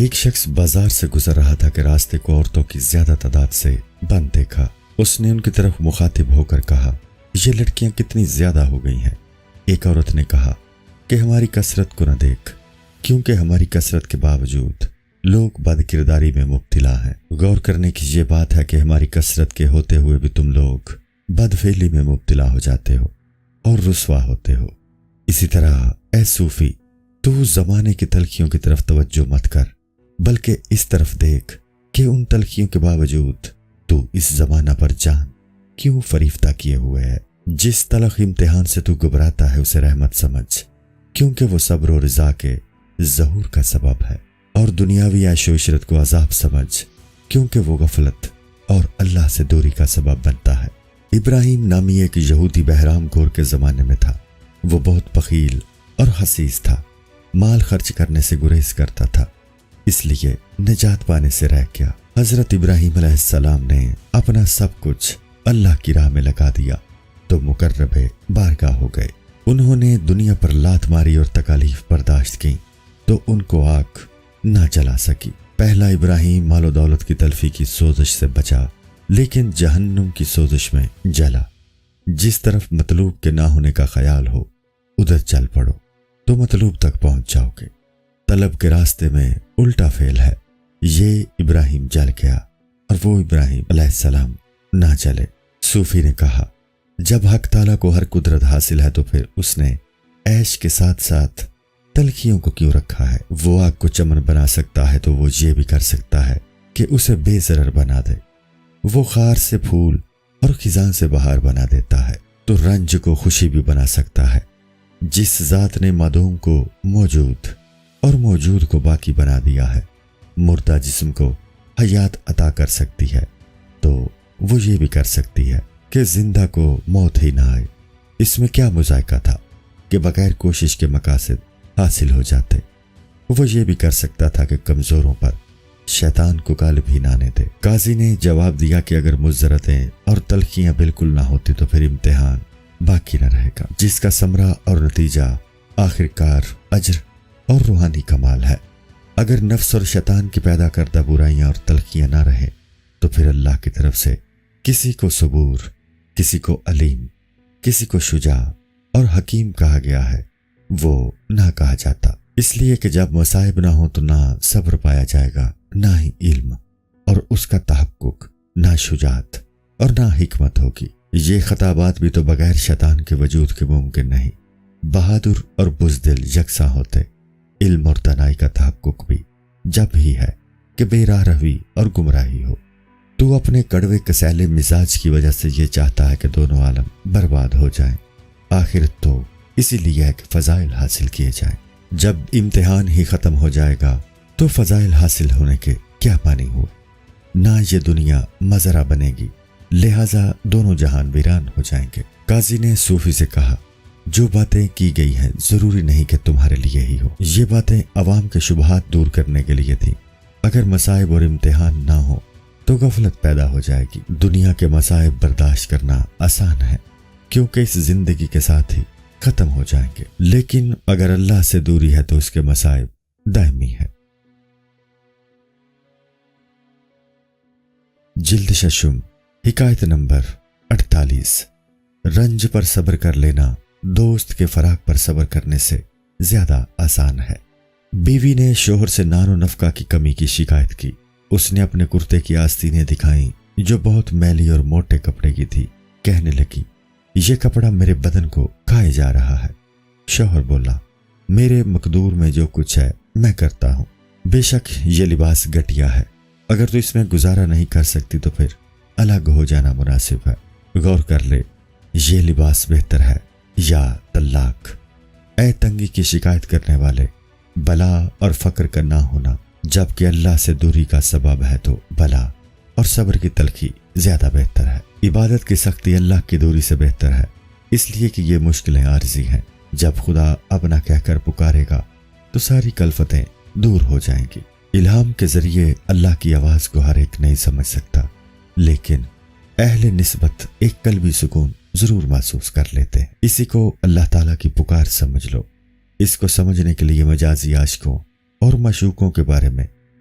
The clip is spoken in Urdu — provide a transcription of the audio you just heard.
ایک شخص بازار سے گزر رہا تھا کہ راستے کو عورتوں کی زیادہ تعداد سے بند دیکھا۔ اس نے ان کی طرف مخاطب ہو کر کہا، یہ لڑکیاں کتنی زیادہ ہو گئی ہیں۔ ایک عورت نے کہا کہ ہماری کثرت کو نہ دیکھ، کیونکہ ہماری کثرت کے باوجود لوگ بد کرداری میں مبتلا ہیں۔ غور کرنے کی یہ بات ہے کہ ہماری کثرت کے ہوتے ہوئے بھی تم لوگ بد فعلی میں مبتلا ہو جاتے ہو اور رسوا ہوتے ہو۔ اسی طرح اے صوفی، تو زمانے کی تلخیوں کی طرف توجہ مت کر، بلکہ اس طرف دیکھ کہ ان تلخیوں کے باوجود تو اس زمانہ پر جان کیوں فریفتہ کیے ہوئے ہے۔ جس تلخ امتحان سے تو گھبراتا ہے اسے رحمت سمجھ، کیونکہ وہ صبر و رضا کے ظہور کا سبب ہے، اور دنیاوی عیش و عشرت کو عذاب سمجھ، کیونکہ وہ غفلت اور اللہ سے دوری کا سبب بنتا ہے۔ ابراہیم نامی ایک یہودی بہرام گور کے زمانے میں تھا۔ وہ بہت بخیل اور حسیس تھا، مال خرچ کرنے سے گریز کرتا تھا، اس لیے نجات پانے سے رہ گیا۔ حضرت ابراہیم علیہ السلام نے اپنا سب کچھ اللہ کی راہ میں لگا دیا تو مقرب بارگاہ ہو گئے۔ انہوں نے دنیا پر لات ماری اور تکالیف برداشت کی تو ان کو آگ نہ جلا سکی۔ پہلا ابراہیم مال و دولت کی تلفی کی سوزش سے بچا، لیکن جہنم کی سوزش میں جلا۔ جس طرف مطلوب کے نہ ہونے کا خیال ہو ادھر چل پڑو تو مطلوب تک پہنچ جاؤ گے۔ طلب کے راستے میں الٹا فعل ہے۔ یہ ابراہیم جل گیا اور وہ ابراہیم علیہ السلام نہ چلے۔ صوفی نے کہا، جب حق تعالیٰ کو ہر قدرت حاصل ہے تو پھر اس نے عیش کے ساتھ ساتھ تلخیوں کو کیوں رکھا ہے؟ وہ آگ کو چمن بنا سکتا ہے تو وہ یہ بھی کر سکتا ہے کہ اسے بے ضرر بنا دے۔ وہ خار سے پھول اور خزاں سے بہار بنا دیتا ہے تو رنج کو خوشی بھی بنا سکتا ہے۔ جس ذات نے معدوم کو موجود اور موجود کو باقی بنا دیا ہے، مردہ جسم کو حیات عطا کر سکتی ہے تو وہ یہ بھی کر سکتی ہے کہ زندہ کو موت ہی نہ آئے۔ اس میں کیا مذائقہ تھا کہ بغیر کوشش کے مقاصد حاصل ہو جاتے۔ وہ یہ بھی کر سکتا تھا کہ کمزوروں پر شیطان کو غالب ہی نہ آنے دے۔ قاضی نے جواب دیا کہ اگر مضرتیں اور تلخیاں بالکل نہ ہوتی تو پھر امتحان باقی نہ رہے گا، جس کا ثمرہ اور نتیجہ آخرکار اجر اور روحانی کمال ہے۔ اگر نفس اور شیطان کی پیدا کردہ برائیاں اور تلخیاں نہ رہے تو پھر اللہ کی طرف سے کسی کو صبور، کسی کو علیم، کسی کو شجاع اور حکیم کہا گیا ہے، وہ نہ کہا جاتا، اس لیے کہ جب مصائب نہ ہو تو نہ صبر پایا جائے گا، نہ ہی علم اور اس کا تحقق، نہ شجاعت اور نہ حکمت ہوگی۔ یہ خطابات بھی تو بغیر شیطان کے وجود کے ممکن نہیں۔ بہادر اور بزدل یکساں ہوتے، علم اور دانائی کا تحقق بھی جب ہی ہے کہ بے راہ روی اور گمراہی ہو۔ تو اپنے کڑوے کسیلے مزاج کی وجہ سے یہ چاہتا ہے کہ دونوں عالم برباد ہو جائیں۔ آخرت تو اسی لیے ہے کہ فضائل حاصل کیے جائیں۔ جب امتحان ہی ختم ہو جائے گا تو فضائل حاصل ہونے کے کیا معنی ہوئے؟ نہ یہ دنیا مزرعہ بنے گی، لہٰذا دونوں جہان ویران ہو جائیں گے۔ قاضی نے صوفی سے کہا، جو باتیں کی گئی ہیں ضروری نہیں کہ تمہارے لیے ہی ہو، یہ باتیں عوام کے شبہات دور کرنے کے لیے تھیں۔ اگر مصائب اور امتحان نہ ہو تو غفلت پیدا ہو جائے گی۔ دنیا کے مصائب برداشت کرنا آسان ہے کیونکہ اس زندگی کے ساتھ ہی ختم ہو جائیں گے، لیکن اگر اللہ سے دوری ہے تو اس کے مصائب دائمی ہے۔ جلد ششم، حکایت نمبر 48۔ رنج پر صبر کر لینا دوست کے فراق پر صبر کرنے سے زیادہ آسان ہے۔ بیوی نے شوہر سے نان و نفقہ کی کمی کی شکایت کی۔ اس نے اپنے کرتے کی آستینیں دکھائیں جو بہت میلی اور موٹے کپڑے کی تھی۔ کہنے لگی، یہ کپڑا میرے بدن کو کھائے جا رہا ہے۔ شوہر بولا، میرے مقدور میں جو کچھ ہے میں کرتا ہوں، بے شک یہ لباس گھٹیا ہے، اگر تو اس میں گزارا نہیں کر سکتی تو پھر الگ ہو جانا مناسب ہے۔ غور کر لے، یہ لباس بہتر ہے یا طلاق۔ اے تنگی کی شکایت کرنے والے، بلا اور فقر کا نہ ہونا جبکہ اللہ سے دوری کا سبب ہے تو بلا اور صبر کی تلخی زیادہ بہتر ہے۔ عبادت کی سختی اللہ کی دوری سے بہتر ہے، اس لیے کہ یہ مشکلیں عارضی ہیں۔ جب خدا اپنا کہہ کر پکارے گا تو ساری کلفتیں دور ہو جائیں گی۔ الہام کے ذریعے اللہ کی آواز کو ہر ایک نہیں سمجھ سکتا، لیکن اہل نسبت ایک قلبی سکون ضرور محسوس کر لیتے ہیں۔ اسی کو اللہ تعالیٰ کی پکار سمجھ لو۔ اس کو سمجھنے کے لیے مجازی عاشقوں اور معشوقوں کے بارے میں